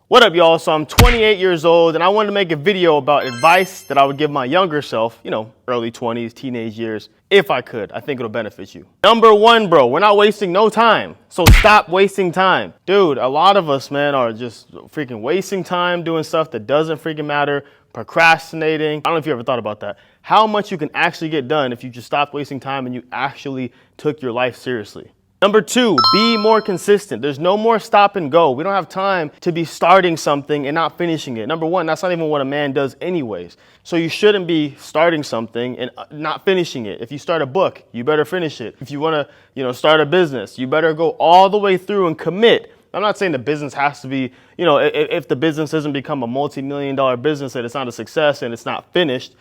What up, y'all? So I'm 28 years old and I wanted to make a video about advice that I would give my younger self, early 20s, teenage years, if I could. I think it'll benefit you. Number one, bro, we're not wasting no time. So stop wasting time. Dude, a lot of us, man, are just freaking wasting time doing stuff that doesn't freaking matter, procrastinating. I don't know if you ever thought about that. How much you can actually get done if you just stopped wasting time and you actually took your life seriously. Number two, be more consistent. There's no more stop and go. We don't have time to be starting something and not finishing it. Number one, that's not even what a man does anyways. So you shouldn't be starting something and not finishing it. If you start a book, you better finish it. If you want to, start a business, you better go all the way through and commit. I'm not saying the business has to be, if the business doesn't become a multi-million-dollar business and it's not a success and it's not finished.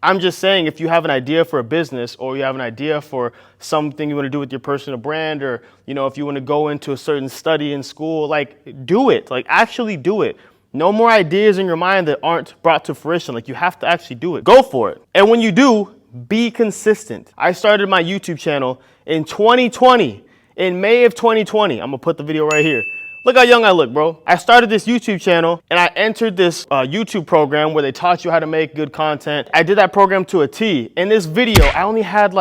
I'm just saying, if you have an idea for a business or you have an idea for something you want to do with your personal brand, or, if you want to go into a certain study in school, do it, actually do it. No more ideas in your mind that aren't brought to fruition. You have to actually do it. Go for it. And when you do, be consistent. I started my YouTube channel in 2020, in May of 2020. I'm gonna put the video right here. Look how young I look, bro. I started this YouTube channel and I entered this YouTube program where they taught you how to make good content. I did that program to a T. In this video, I only had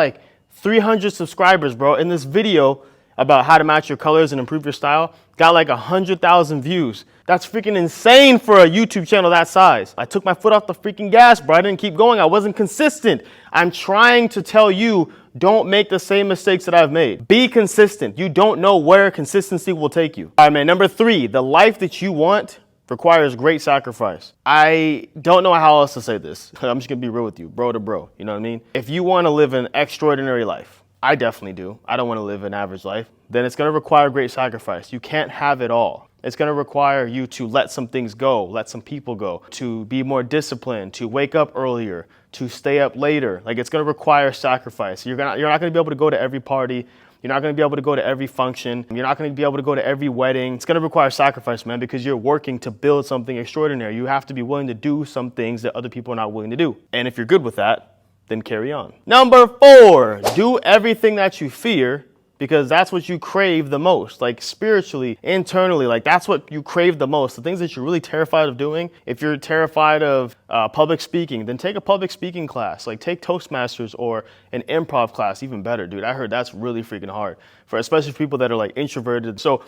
300 subscribers, bro. In this video about how to match your colors and improve your style, got 100,000 views. That's freaking insane for a YouTube channel that size. I took my foot off the freaking gas, bro. I didn't keep going. I wasn't consistent. I'm trying to tell you, don't make the same mistakes that I've made. Be consistent. You don't know where consistency will take you. All right, man. Number three, the life that you want requires great sacrifice. I don't know how else to say this. I'm just gonna be real with you, bro to bro. You know what I mean? If you want to live an extraordinary life, I definitely do. I don't want to live an average life. Then it's gonna require great sacrifice. You can't have it all. It's going to require you to let some things go, let some people go, to be more disciplined, to wake up earlier, to stay up later. It's going to require sacrifice. You're not going to be able to go to every party. You're not going to be able to go to every function. You're not going to be able to go to every wedding. It's going to require sacrifice, man, because you're working to build something extraordinary. You have to be willing to do some things that other people are not willing to do. And if you're good with that, then carry on. Number four, do everything that you fear, because that's what you crave the most, spiritually, internally, that's what you crave the most. The things that you're really terrified of doing. If you're terrified of public speaking, then take a public speaking class. Take Toastmasters or an improv class, even better, dude. I heard that's really freaking hard, especially for people that are introverted. So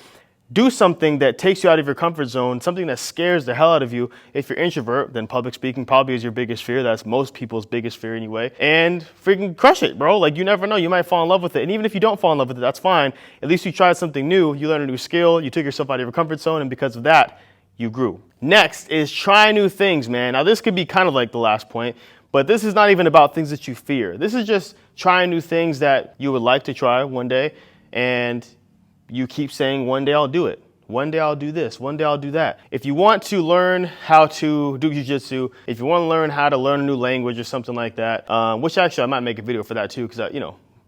do something that takes you out of your comfort zone, something that scares the hell out of you. If you're introvert, then public speaking probably is your biggest fear. That's most people's biggest fear anyway. And freaking crush it, bro. You never know. You might fall in love with it. And even if you don't fall in love with it, that's fine. At least you tried something new. You learned a new skill. You took yourself out of your comfort zone. And because of that, you grew. Next is try new things, man. Now, this could be kind of like the last point, but this is not even about things that you fear. This is just trying new things that you would like to try one day. And you keep saying, one day I'll do it. One day I'll do this. One day I'll do that. If you want to learn how to do jiu-jitsu, if you want to learn how to learn a new language or something like that, which actually I might make a video for that too, because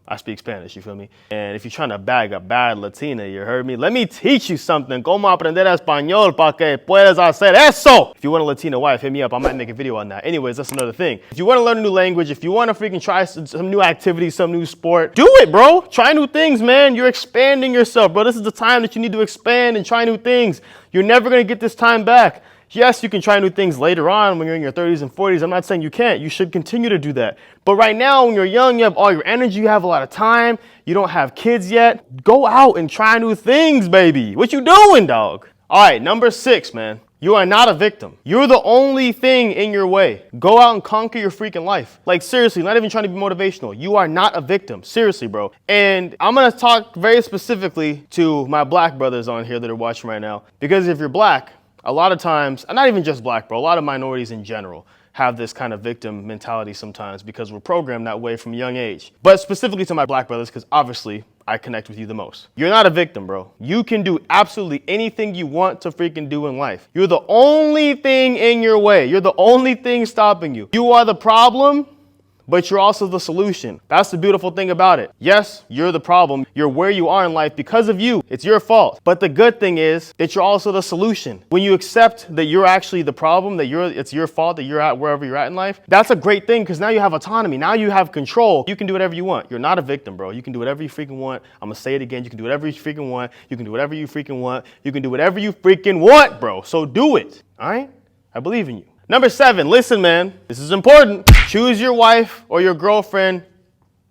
I speak Spanish, you feel me? And if you're trying to bag a bad Latina, you heard me? Let me teach you something. Como aprender español para que puedas hacer eso. If you want a Latina wife, hit me up. I might make a video on that. Anyways, that's another thing. If you want to learn a new language, if you want to freaking try some new activity, some new sport, do it, bro. Try new things, man. You're expanding yourself, bro. This is the time that you need to expand and try new things. You're never going to get this time back. Yes, you can try new things later on when you're in your 30s and 40s. I'm not saying you can't. You should continue to do that. But right now, when you're young, you have all your energy, you have a lot of time, you don't have kids yet. Go out and try new things, baby. What you doing, dog? All right, number six, man. You are not a victim. You're the only thing in your way. Go out and conquer your freaking life. Seriously, not even trying to be motivational. You are not a victim. Seriously, bro. And I'm going to talk very specifically to my black brothers on here that are watching right now. Because if you're black, a lot of times, and not even just black, bro, a lot of minorities in general have this kind of victim mentality sometimes because we're programmed that way from a young age. But specifically to my black brothers, because obviously I connect with you the most. You're not a victim, bro. You can do absolutely anything you want to freaking do in life. You're the only thing in your way. You're the only thing stopping you. You are the problem, but you're also the solution. That's the beautiful thing about it. Yes, you're the problem. You're where you are in life because of you. It's your fault. But the good thing is that you're also the solution. When you accept that you're actually the problem, that it's your fault that you're at wherever you're at in life, that's a great thing because now you have autonomy. Now you have control. You can do whatever you want. You're not a victim, bro. You can do whatever you freaking want. I'm gonna say it again. You can do whatever you freaking want. You can do whatever you freaking want. You can do whatever you freaking want, bro. So do it. All right? I believe in you. Number 7, listen, man. This is important. Choose your wife or your girlfriend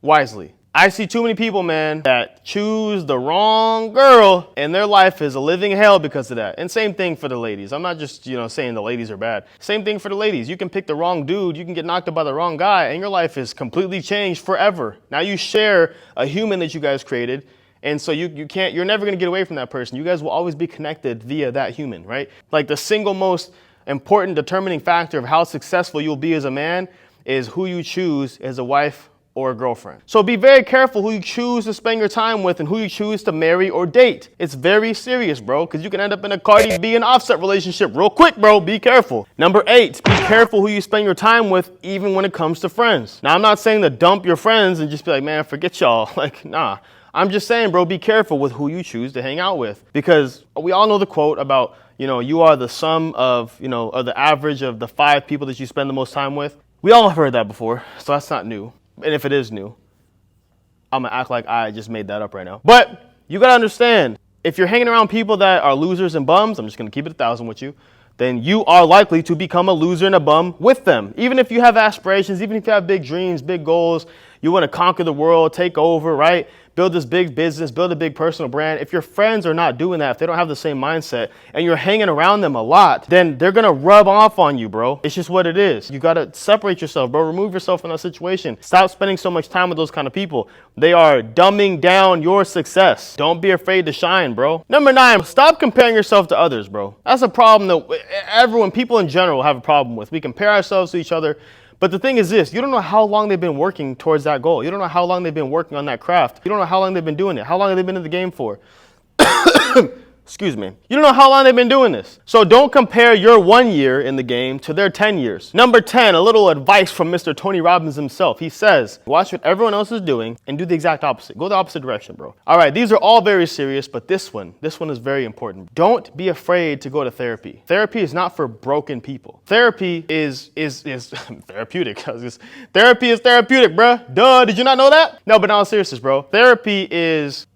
wisely. I see too many people, man, that choose the wrong girl and their life is a living hell because of that. And same thing for the ladies. I'm not just, saying the ladies are bad. Same thing for the ladies. You can pick the wrong dude, you can get knocked up by the wrong guy, and your life is completely changed forever. Now you share a human that you guys created. And so you're never gonna get away from that person. You guys will always be connected via that human, right? Like the single most important determining factor of how successful you'll be as a man is who you choose as a wife or a girlfriend. So be very careful who you choose to spend your time with and who you choose to marry or date. It's very serious, bro, because you can end up in a Cardi B and Offset relationship real quick, bro. Be careful. Number 8, be careful who you spend your time with even when it comes to friends. Now, I'm not saying to dump your friends and just be like, man, forget y'all. Like, nah. I'm just saying, bro, be careful with who you choose to hang out with because we all know the quote about, you are the sum of, or the average of the 5 people that you spend the most time with. We all have heard that before, so that's not new. And if it is new, I'm gonna act like I just made that up right now. But you gotta understand, if you're hanging around people that are losers and bums, I'm just gonna keep it 1,000 with you, then you are likely to become a loser and a bum with them. Even if you have aspirations, even if you have big dreams, big goals, you wanna conquer the world, take over, right? Build this big business, build a big personal brand. If your friends are not doing that, if they don't have the same mindset and you're hanging around them a lot, then they're gonna rub off on you, bro. It's just what it is. You gotta separate yourself, bro. Remove yourself from that situation. Stop spending so much time with those kind of people. They are dumbing down your success. Don't be afraid to shine, bro. Number 9, stop comparing yourself to others, bro. That's a problem that people in general have a problem with. We compare ourselves to each other. But the thing is this, you don't know how long they've been working towards that goal. You don't know how long they've been working on that craft. You don't know how long they've been doing it. How long have they been in the game for? Excuse me. You don't know how long they've been doing this. So don't compare your 1 year in the game to their 10 years. Number 10, a little advice from Mr. Tony Robbins himself. He says, watch what everyone else is doing and do the exact opposite. Go the opposite direction, bro. All right, these are all very serious, but this one is very important. Don't be afraid to go to therapy. Therapy is not for broken people. Therapy is therapeutic. Therapy is therapeutic, bro. Duh, did you not know that? No, but in all seriousness, bro. Therapy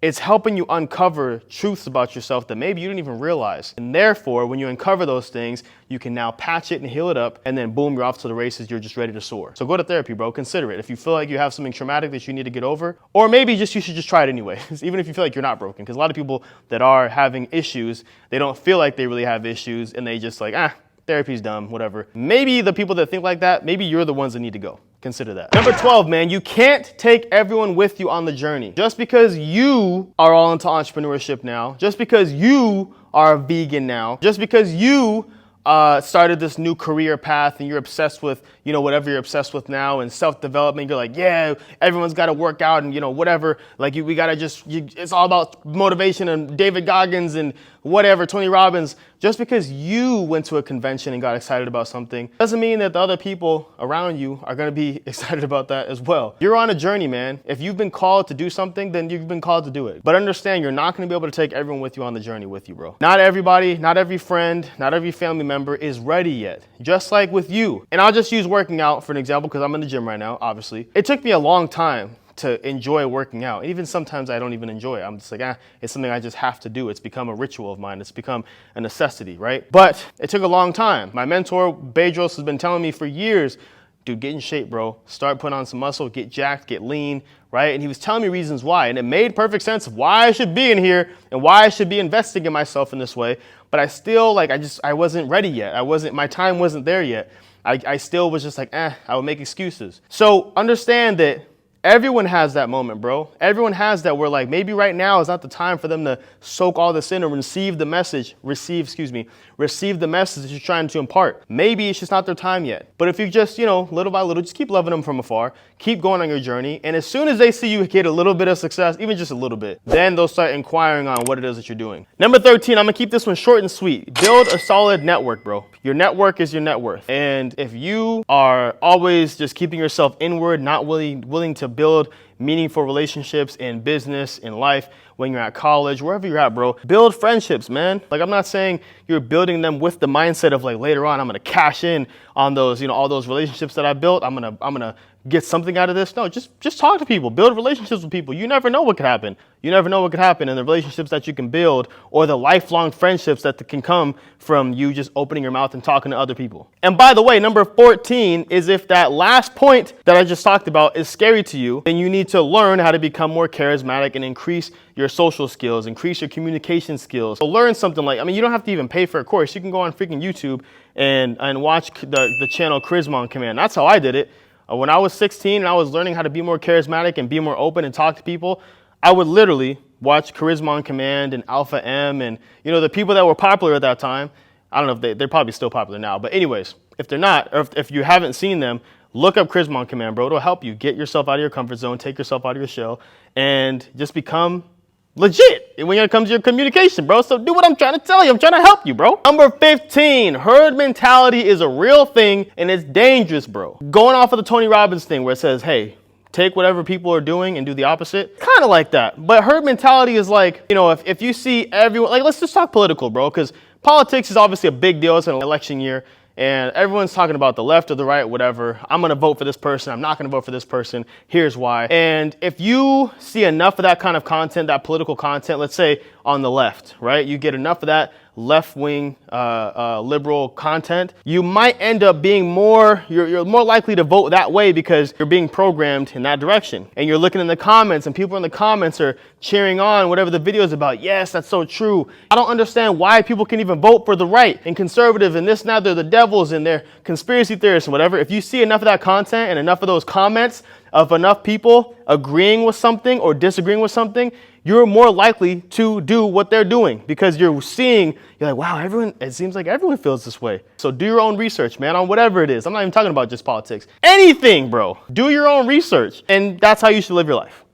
it's helping you uncover truths about yourself that maybe you didn't even realize. And therefore, when you uncover those things, you can now patch it and heal it up, and then boom, you're off to the races, you're just ready to soar. So go to therapy, bro, consider it. If you feel like you have something traumatic that you need to get over, or maybe you should just try it anyway, even if you feel like you're not broken, because a lot of people that are having issues, they don't feel like they really have issues, and they just like, therapy's dumb, whatever. Maybe the people that think like that, maybe you're the ones that need to go. Consider that. Number 12, man, you can't take everyone with you on the journey. Just because you are all into entrepreneurship now, just because you are a vegan now, just because you started this new career path and you're obsessed with, whatever you're obsessed with now and self-development, you're like, yeah, everyone's got to work out and, whatever. Like we got to it's all about motivation and David Goggins and whatever, Tony Robbins. Just because you went to a convention and got excited about something doesn't mean that the other people around you are going to be excited about that as well. You're on a journey, man. If you've been called to do something, then you've been called to do it. But understand, you're not going to be able to take everyone with you on the journey with you, bro. Not everybody, not every friend, not every family member is ready yet. Just like with you. And I'll just use working out for an example because I'm in the gym right now, obviously. It took me a long time to enjoy working out. Even sometimes I don't even enjoy it. I'm just like, it's something I just have to do. It's become a ritual of mine. It's become a necessity, right? But it took a long time. My mentor, Bedros, has been telling me for years, dude, get in shape, bro. Start putting on some muscle, get jacked, get lean, right? And he was telling me reasons why. And it made perfect sense of why I should be in here and why I should be investing in myself in this way. But I still, I wasn't ready yet. My time wasn't there yet. I still was just like, I would make excuses. So understand that Everyone has that moment, bro. Everyone has that where like maybe right now is not the time for them to soak all this in and receive the message that you're trying to impart. Maybe it's just not their time yet. But if you just, little by little, just keep loving them from afar, keep going on your journey. And as soon as they see you get a little bit of success, even just a little bit, then they'll start inquiring on what it is that you're doing. Number 13, I'm gonna keep this one short and sweet. Build a solid network, bro. Your network is your net worth. And if you are always just keeping yourself inward, not willing to build meaningful relationships in business, in life, when you're at college, wherever you're at, bro, build friendships, man. Like, I'm not saying you're building them with the mindset of like later on, I'm gonna cash in on those, all those relationships that I built. I'm gonna get something out of this. No, just talk to people, build relationships with people. You never know what could happen. You never know what could happen in the relationships that you can build or the lifelong friendships that can come from you just opening your mouth and talking to other people. And by the way, number 14 is if that last point that I just talked about is scary to you, then you need to learn how to become more charismatic and increase your social skills, increase your communication skills. So learn something like, you don't have to even pay for a course. You can go on freaking YouTube and watch the channel Charisma on Command. That's how I did it. When I was 16 and I was learning how to be more charismatic and be more open and talk to people, I would literally watch Charisma on Command and Alpha M and, the people that were popular at that time. I don't know if they're probably still popular now. But anyways, if they're not, or if you haven't seen them, look up Charisma on Command, bro. It'll help you get yourself out of your comfort zone, take yourself out of your shell, and just become legit when it comes to your communication, bro. So do what I'm trying to tell you. I'm trying to help you, bro. Number 15, herd mentality is a real thing and it's dangerous, bro. Going off of the Tony Robbins thing where it says, hey, take whatever people are doing and do the opposite. Kind of like that. But herd mentality is like, if you see everyone, like, let's just talk political, bro, because politics is obviously a big deal. It's an election year. And everyone's talking about the left or the right, whatever. I'm going to vote for this person. I'm not going to vote for this person. Here's why. And if you see enough of that kind of content, that political content, let's say on the left, right? You get enough of that left-wing liberal content, you might end up being you're more likely to vote that way because you're being programmed in that direction. And you're looking in the comments and people in the comments are cheering on whatever the video is about. Yes, that's so true. I don't understand why people can even vote for the right and conservative and this and that. They're the devils and they're conspiracy theorists and whatever. If you see enough of that content and enough of those comments of enough people agreeing with something or disagreeing with something, you're more likely to do what they're doing because you're like, wow, it seems like everyone feels this way. So do your own research, man, on whatever it is. I'm not even talking about just politics. Anything, bro. Do your own research. And that's how you should live your life.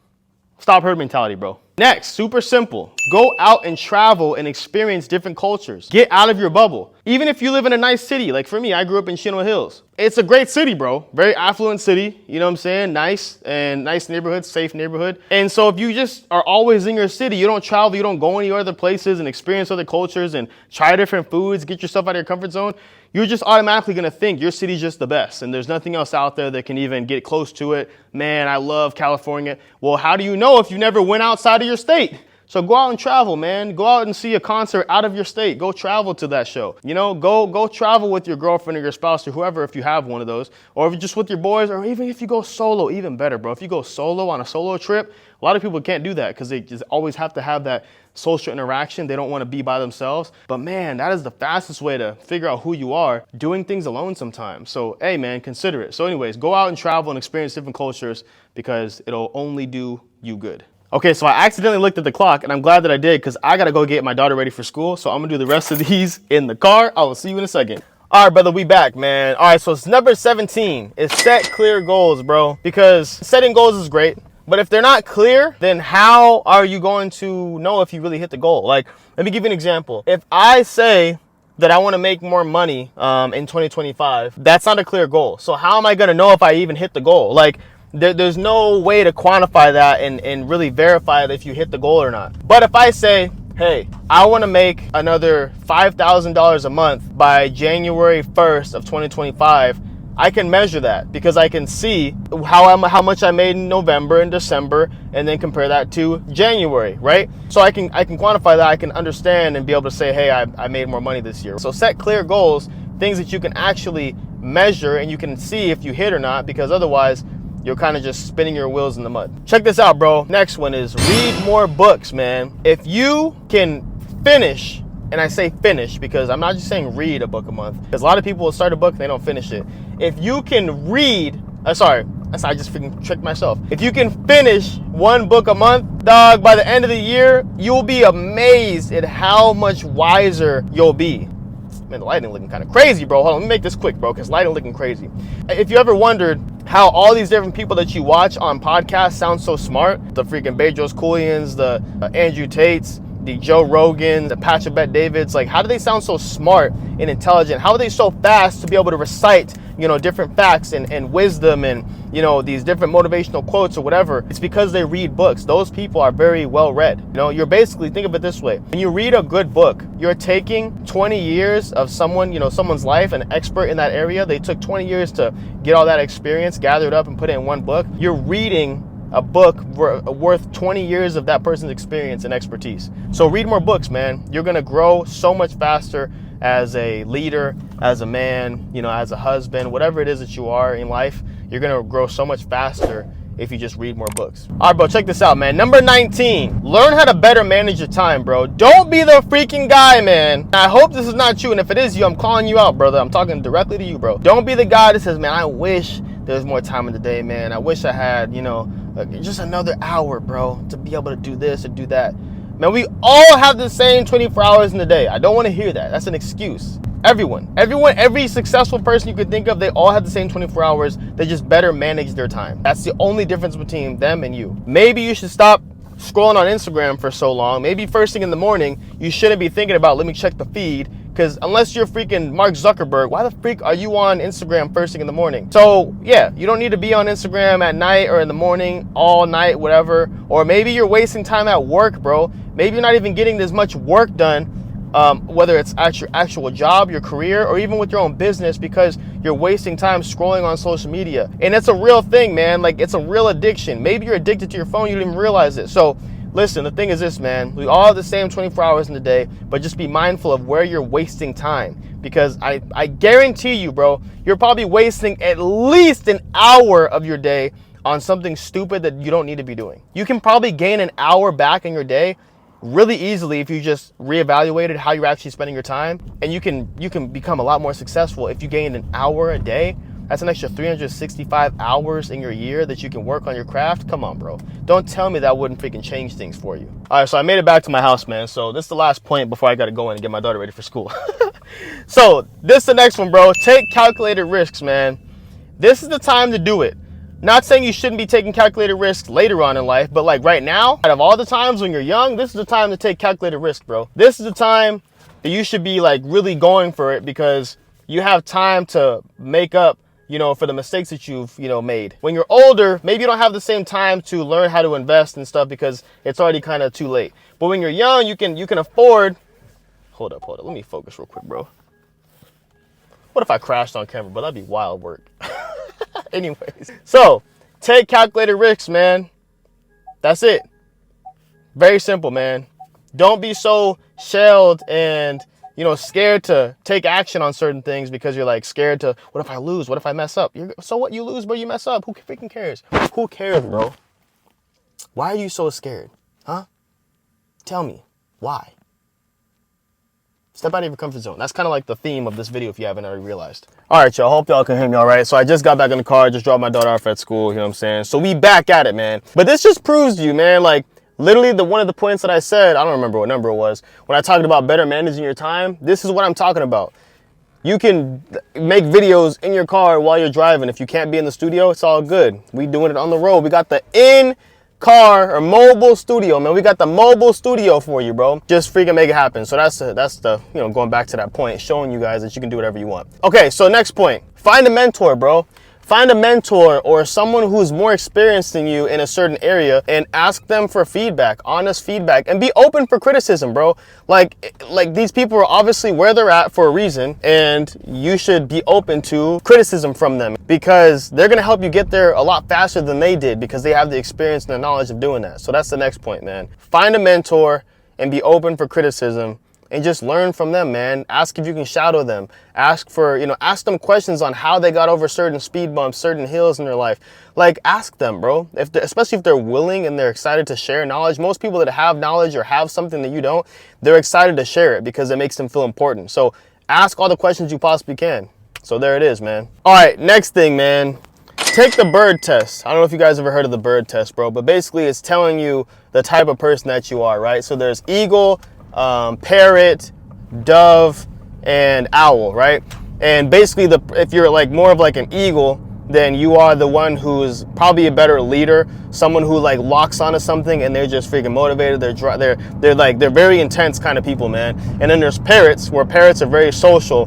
Stop herd mentality, bro. Next, super simple. Go out and travel and experience different cultures. Get out of your bubble. Even if you live in a nice city, like for me, I grew up in Chino Hills. It's a great city, bro. Very affluent city. You know what I'm saying? Nice neighborhood, safe neighborhood. And so if you just are always in your city, you don't travel, you don't go any other places and experience other cultures and try different foods, get yourself out of your comfort zone, you're just automatically going to think your city's just the best and there's nothing else out there that can even get close to it. Man, I love California. Well, how do you know if you never went outside of your state? So go out and travel, man. Go out and see a concert out of your state. Go travel to that show. Go travel with your girlfriend or your spouse or whoever if you have one of those. Or if you're just with your boys, or even if you go solo, even better, bro. If you go solo on a solo trip, a lot of people can't do that because they just always have to have that social interaction. They don't want to be by themselves. But man, that is the fastest way to figure out who you are, doing things alone sometimes. So, hey, man, consider it. So anyways, go out and travel and experience different cultures because it'll only do you good. Okay, so I accidentally looked at the clock, and I'm glad that I did because I got to go get my daughter ready for school. So I'm going to do the rest of these in the car. I will see you in a second. All right, brother, we back, man. All right, so it's number 17 is set clear goals, bro, because setting goals is great. But if they're not clear, then how are you going to know if you really hit the goal? Like, let me give you an example. If I say that I want to make more money in 2025, that's not a clear goal. So how am I going to know if I even hit the goal? Like, there's no way to quantify that and really verify that if you hit the goal or not. But if I say, hey, I want to make another $5,000 a month by January 1st of 2025, I can measure that because I can see how much I made in November and December and then compare that to January, right? So I can quantify that. I can understand and be able to say, hey, I made more money this year. So set clear goals, things that you can actually measure and you can see if you hit or not, because otherwise you're kind of just spinning your wheels in the mud. Check this out, bro. Next one is read more books, man. If you can finish, and I say finish because I'm not just saying read a book a month, because a lot of people will start a book and they don't finish it. If you can read, I just freaking tricked myself. If you can finish 1 book a month, dog, by the end of the year, you'll be amazed at how much wiser you'll be. Man, the lighting looking kind of crazy, bro. Hold on, let me make this quick, bro, because lighting looking crazy. If you ever wondered how all these different people that you watch on podcasts sound so smart, the freaking Bedros Koulians, the Andrew Tates, the Joe Rogans, the Patchabet Davids, like how do they sound so smart and intelligent? How are they so fast to be able to recite, you know, different facts and wisdom and, you know, these different motivational quotes or whatever? It's because they read books. Those people are very well read. You know, you're basically, think of it this way. When you read a good book, you're taking 20 years of someone, you know, someone's life, an expert in that area. They took 20 years to get all that experience, gather it up and put it in one book. You're reading a book worth 20 years of that person's experience and expertise. So read more books, man. You're gonna grow so much faster as a leader, as a man, you know, as a husband, whatever it is that you are in life, you're gonna grow so much faster if you just read more books. All right, bro, check this out, man. Number 19, learn how to better manage your time, bro. Don't be the freaking guy, man. I hope this is not you, and if it is you, I'm calling you out, brother. I'm talking directly to you, bro. Don't be the guy that says, man, I wish there was more time in the day, man. I wish I had, you know, just another hour, bro, to be able to do this or do that. Man, we all have the same 24 hours in the day. I don't want to hear that. That's an excuse. Every successful person you could think of, they all have the same 24 hours. They just better manage their time. That's the only difference between them and you. Maybe you should stop scrolling on Instagram for so long. Maybe first thing in the morning, you shouldn't be thinking about, let me check the feed. Because unless you're freaking Mark Zuckerberg, why the freak are you on Instagram first thing in the morning? So yeah, you don't need to be on Instagram at night or in the morning, all night, whatever. Or maybe you're wasting time at work, bro. Maybe you're not even getting as much work done, whether it's at your actual job, your career, or even with your own business, because you're wasting time scrolling on social media. And it's a real thing, man. Like, it's a real addiction. Maybe you're addicted to your phone, you don't even realize it. So listen, the thing is this, man. We all have the same 24 hours in the day, but just be mindful of where you're wasting time. Because I guarantee you, bro, you're probably wasting at least an hour of your day on something stupid that you don't need to be doing. You can probably gain an hour back in your day really easily if you just reevaluated how you're actually spending your time. And you can become a lot more successful if you gain an hour a day. That's an extra 365 hours in your year that you can work on your craft. Come on, bro. Don't tell me that wouldn't freaking change things for you. All right, so I made it back to my house, man. So this is the last point before I got to go in and get my daughter ready for school. So this is the next one, bro. Take calculated risks, man. This is the time to do it. Not saying you shouldn't be taking calculated risks later on in life, but like right now, out of all the times when you're young, this is the time to take calculated risk, bro. This is the time that you should be like really going for it, because you have time to make up, you know, for the mistakes that you've, you know, made. When you're older, maybe you don't have the same time to learn how to invest and stuff because it's already kind of too late. But when you're young, you can afford. Hold up. Let me focus real quick, bro. What if I crashed on camera? But that'd be wild work. Anyways, so take calculated risks, man. That's it. Very simple, man. Don't be so shelled and, you know, scared to take action on certain things because you're like scared to, what if I lose? What if I mess up? So what, you lose, but you mess up. Who freaking cares? Who cares, bro? Why are you so scared? Huh? Tell me. Why? Step out of your comfort zone. That's kind of like the theme of this video if you haven't already realized. All right, y'all. Hope y'all can hear me all right. So I just got back in the car, just dropped my daughter off at school, you know what I'm saying? So we back at it, man. But this just proves to you, man, like literally one of the points that I said, I don't remember what number it was, when I talked about better managing your time, this is what I'm talking about. You can make videos in your car while you're driving. If you can't be in the studio, it's all good. We doing it on the road. We got the in-car or mobile studio, man. We got the mobile studio for you, bro. Just freaking make it happen. So that's the, you know, going back to that point, showing you guys that you can do whatever you want. Okay, so next point. Find a mentor, bro. Find a mentor or someone who's more experienced than you in a certain area and ask them for feedback, honest feedback, and be open for criticism, bro. Like these people are obviously where they're at for a reason, and you should be open to criticism from them because they're going to help you get there a lot faster than they did because they have the experience and the knowledge of doing that. So that's the next point, man. Find a mentor and be open for criticism. And just learn from them, man. Ask if you can shadow them. Ask for, you know, ask them questions on how they got over certain speed bumps, certain hills in their life. Like, ask them, bro. Especially if they're willing and they're excited to share knowledge. Most people that have knowledge or have something that you don't, they're excited to share it because it makes them feel important. So ask all the questions you possibly can. So there it is, man. All right, next thing, man. take the bird test. I don't know if you guys ever heard of the bird test, bro, but basically it's telling you the type of person that you are, right? So there's eagle, parrot, dove, and owl, right? And basically, if you're like more of like an eagle, then you are the one who's probably a better leader, someone who like locks onto something and they're just freaking motivated. They're very intense kind of people, man. And then there's parrots, where parrots are very social.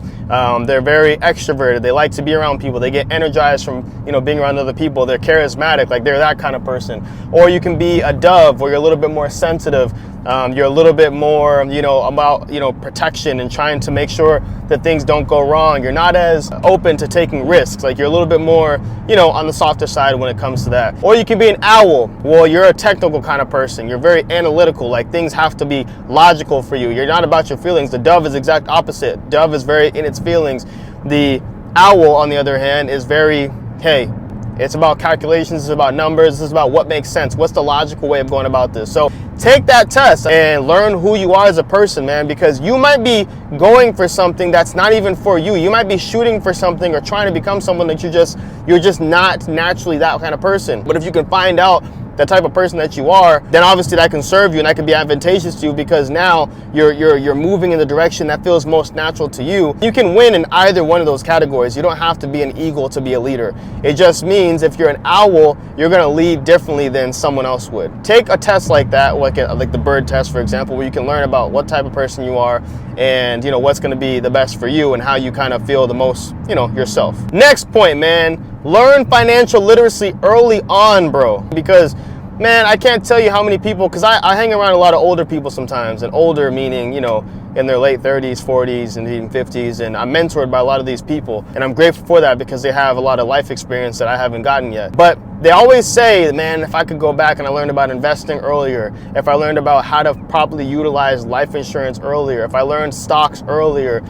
They're very extroverted. They like to be around people. They get energized from being around other people. They're charismatic, like they're that kind of person. Or you can be a dove, where you're a little bit more sensitive. You're a little bit more, about protection and trying to make sure that things don't go wrong. You're not as open to taking risks. Like you're a little bit more, on the softer side when it comes to that. Or you can be an owl. Well, you're a technical kind of person. You're very analytical. Like things have to be logical for you. You're not about your feelings. The dove is exact opposite. Dove is very in its feelings. The owl, on the other hand, is very, hey, it's about calculations, it's about numbers, it's about what makes sense. What's the logical way of going about this? So take that test and learn who you are as a person, man, because you might be going for something that's not even for you. You might be shooting for something or trying to become someone that you're just not naturally that kind of person. But if you can find out the type of person that you are, then obviously that can serve you and that can be advantageous to you, because now you're moving in the direction that feels most natural to you. You can win in either one of those categories. You don't have to be an eagle to be a leader. It just means if you're an owl, you're gonna lead differently than someone else would. Take a test like that, like the bird test, for example, where you can learn about what type of person you are and what's gonna be the best for you and how you kind of feel the most, yourself. Next point, man, learn financial literacy early on, bro, because man, I can't tell you how many people, because I hang around a lot of older people sometimes, and older meaning, in their late 30s, 40s, and even 50s, and I'm mentored by a lot of these people, and I'm grateful for that because they have a lot of life experience that I haven't gotten yet. But they always say, man, if I could go back and I learned about investing earlier, if I learned about how to properly utilize life insurance earlier, if I learned stocks earlier,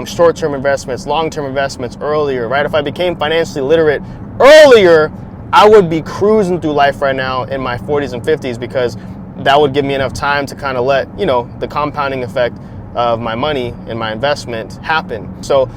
short-term investments, long-term investments earlier, right? If I became financially literate earlier, I would be cruising through life right now in my 40s and 50s, because that would give me enough time to kind of let, the compounding effect of my money and my investment happen. So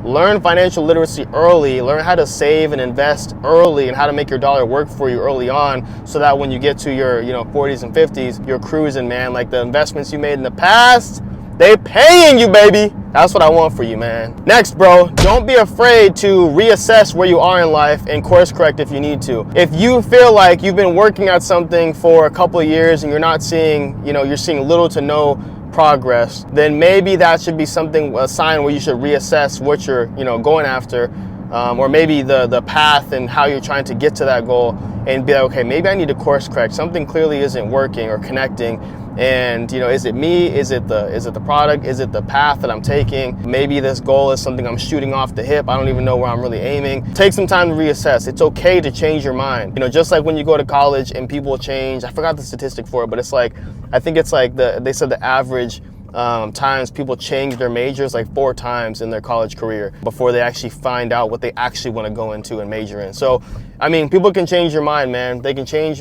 learn financial literacy early, learn how to save and invest early and how to make your dollar work for you early on, so that when you get to your, 40s and 50s, you're cruising, man. Like the investments you made in the past, they paying you, baby. That's what I want for you, man. Next, bro, don't be afraid to reassess where you are in life and course correct if you need to. If you feel like you've been working at something for a couple of years and you're not seeing, you're seeing little to no progress, then maybe that should be a sign where you should reassess what you're, going after, or maybe the path and how you're trying to get to that goal, and be like, okay, maybe I need to course correct. Something clearly isn't working or connecting. And is it me? Is it the product? Is it the path that I'm taking? Maybe this goal is something I'm shooting off the hip. I don't even know where I'm really aiming. Take some time to reassess. It's okay to change your mind. Just like when you go to college and people change. I forgot the statistic for it, but it's like, I think it's like they said the average times people change their majors like 4 times in their college career before they actually find out what they actually want to go into and major in. So, I mean, people can change your mind, man. You can change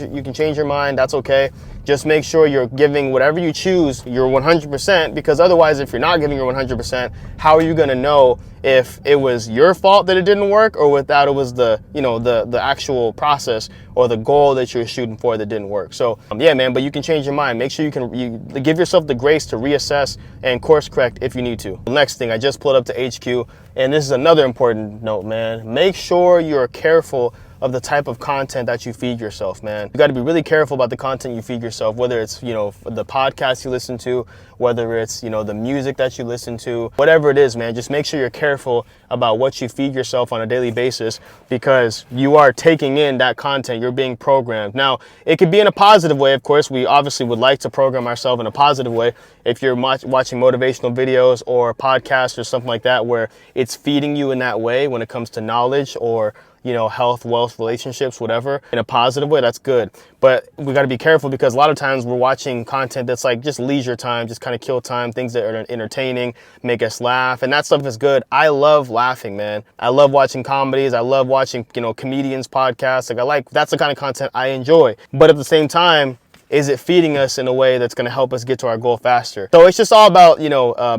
your mind. That's okay. Just make sure you're giving whatever you choose your 100%, because otherwise, if you're not giving your 100%, how are you going to know if it was your fault that it didn't work, or without it was the actual process or the goal that you're shooting for that didn't work? So yeah, man, but you can change your mind. Make sure you give yourself the grace to reassess and course correct if you need to. Next thing, I just pulled up to HQ, and this is another important note, man. Make sure you're careful of the type of content that you feed yourself, man. You got to be really careful about the content you feed yourself, whether it's, the podcast you listen to, whether it's, the music that you listen to, whatever it is, man. Just make sure you're careful about what you feed yourself on a daily basis, because you are taking in that content. You're being programmed. Now, it could be in a positive way, of course. We obviously would like to program ourselves in a positive way. If you're watching motivational videos or podcasts or something like that, where it's feeding you in that way when it comes to knowledge or health, wealth, relationships, whatever, in a positive way, that's good. But we got to be careful, because a lot of times we're watching content that's like just leisure time, just kind of kill time, things that are entertaining, make us laugh, and that stuff is good. I love laughing, man. I love watching comedies. I love watching, comedians, podcasts. That's the kind of content I enjoy. But at the same time, is it feeding us in a way that's going to help us get to our goal faster? So it's just all about,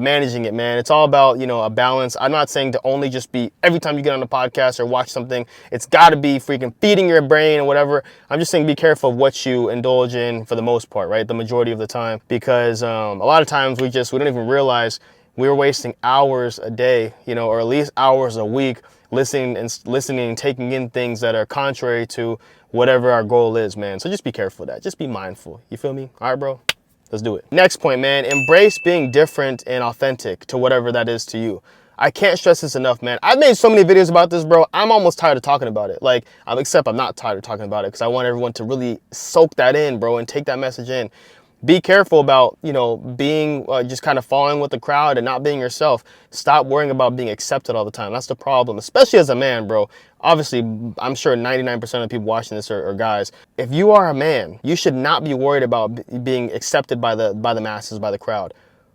managing it, man. It's all about, a balance. I'm not saying to only just be every time you get on a podcast or watch something, it's got to be freaking feeding your brain or whatever. I'm just saying be careful of what you indulge in for the most part, right? The majority of the time, because a lot of times we don't even realize we're wasting hours a day, or at least hours a week listening and taking in things that are contrary to whatever our goal is, man. So just be careful of that. Just be mindful. You feel me? All right, bro. Let's do it. Next point, man. Embrace being different and authentic to whatever that is to you. I can't stress this enough, man. I've made so many videos about this, bro. I'm almost tired of talking about it. Except I'm not tired of talking about it because I want everyone to really soak that in, bro, and take that message in. Be careful about, being just kind of following with the crowd and not being yourself. Stop worrying about being accepted all the time. That's the problem, especially as a man, bro. Obviously, I'm sure 99% of people watching this are guys. If you are a man, you should not be worried about being accepted by the masses, by the crowd.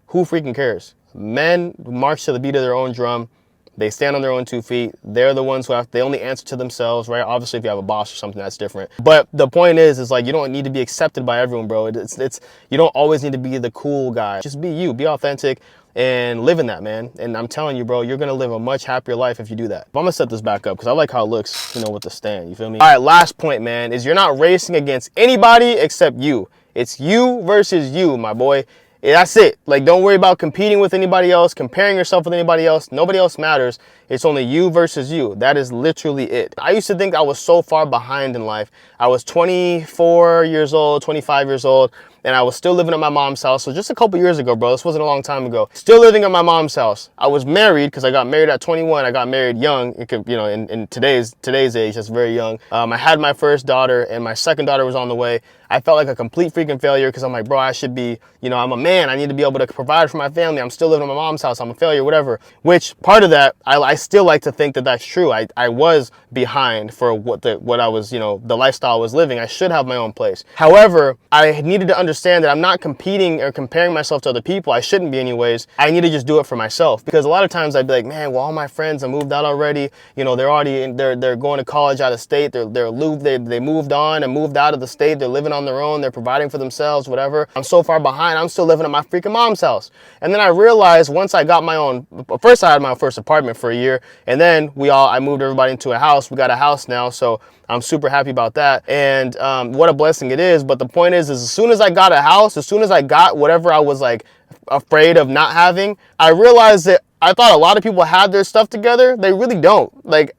Who freaking cares? Men march to the beat of their own drum. They stand on their own 2 feet. They're the ones they only answer to themselves, right? Obviously, if you have a boss or something, that's different. But the point is like, you don't need to be accepted by everyone, bro. You don't always need to be the cool guy. Just be you, be authentic, and live in that, man. And I'm telling you, bro, you're going to live a much happier life if you do that. But I'm going to set this back up because I like how it looks, with the stand. You feel me? All right, last point, man, is you're not racing against anybody except you. It's you versus you, my boy. That's it. Don't worry about competing with anybody else, comparing yourself with anybody else. Nobody else matters. It's only you versus you. That is literally it. I used to think I was so far behind in life. I was 24 years old, 25 years old, and I was still living at my mom's house. So just a couple years ago, bro, this wasn't a long time ago. Still living at my mom's house. I was married because I got married at 21. I got married young. It could, in today's age, that's very young. I had my first daughter, and my second daughter was on the way. I felt like a complete freaking failure because I'm like, bro, I should be, I'm a man. I need to be able to provide for my family. I'm still living at my mom's house. I'm a failure, whatever. Which part of that, I still like to think that that's true. I was behind for what I was, the lifestyle I was living. I should have my own place. However, I needed to understand that I'm not competing or comparing myself to other people. I shouldn't be anyways. I need to just do it for myself, because a lot of times I'd be like, man, well, all my friends have moved out already. They're already they're going to college out of state. They moved on and moved out of the state. They're living on their own. They're providing for themselves, whatever. I'm so far behind. I'm still living at my freaking mom's house. And then I realized once I got my own, first I had my first apartment for a year, and then I moved everybody into a house. We got a house now, so I'm super happy about that. And what a blessing it is. But the point is as soon as I got a house, as soon as I got whatever I was afraid of not having, I realized that I thought a lot of people had their stuff together. They really don't.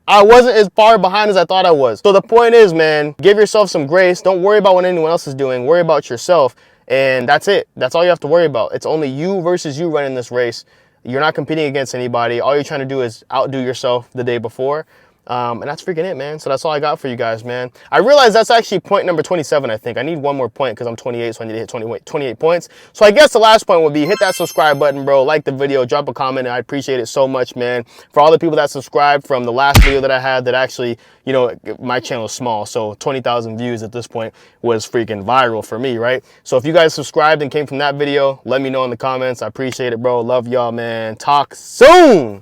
I wasn't as far behind as I thought I was. So the point is, man, give yourself some grace. Don't worry about what anyone else is doing. Worry about yourself. And that's it. That's all you have to worry about. It's only you versus you running this race. You're not competing against anybody. All you're trying to do is outdo yourself the day before. And that's freaking it, man. So that's all I got for you guys, man. I realize that's actually point number 27, I think. I need one more point because I'm 28, so I need to hit 28 points. So I guess the last point would be hit that subscribe button, bro. Like the video, drop a comment, and I appreciate it so much, man. For all the people that subscribed from the last video that I had that actually, my channel is small, so 20,000 views at this point was freaking viral for me, right? So if you guys subscribed and came from that video, let me know in the comments. I appreciate it, bro. Love y'all, man. Talk soon.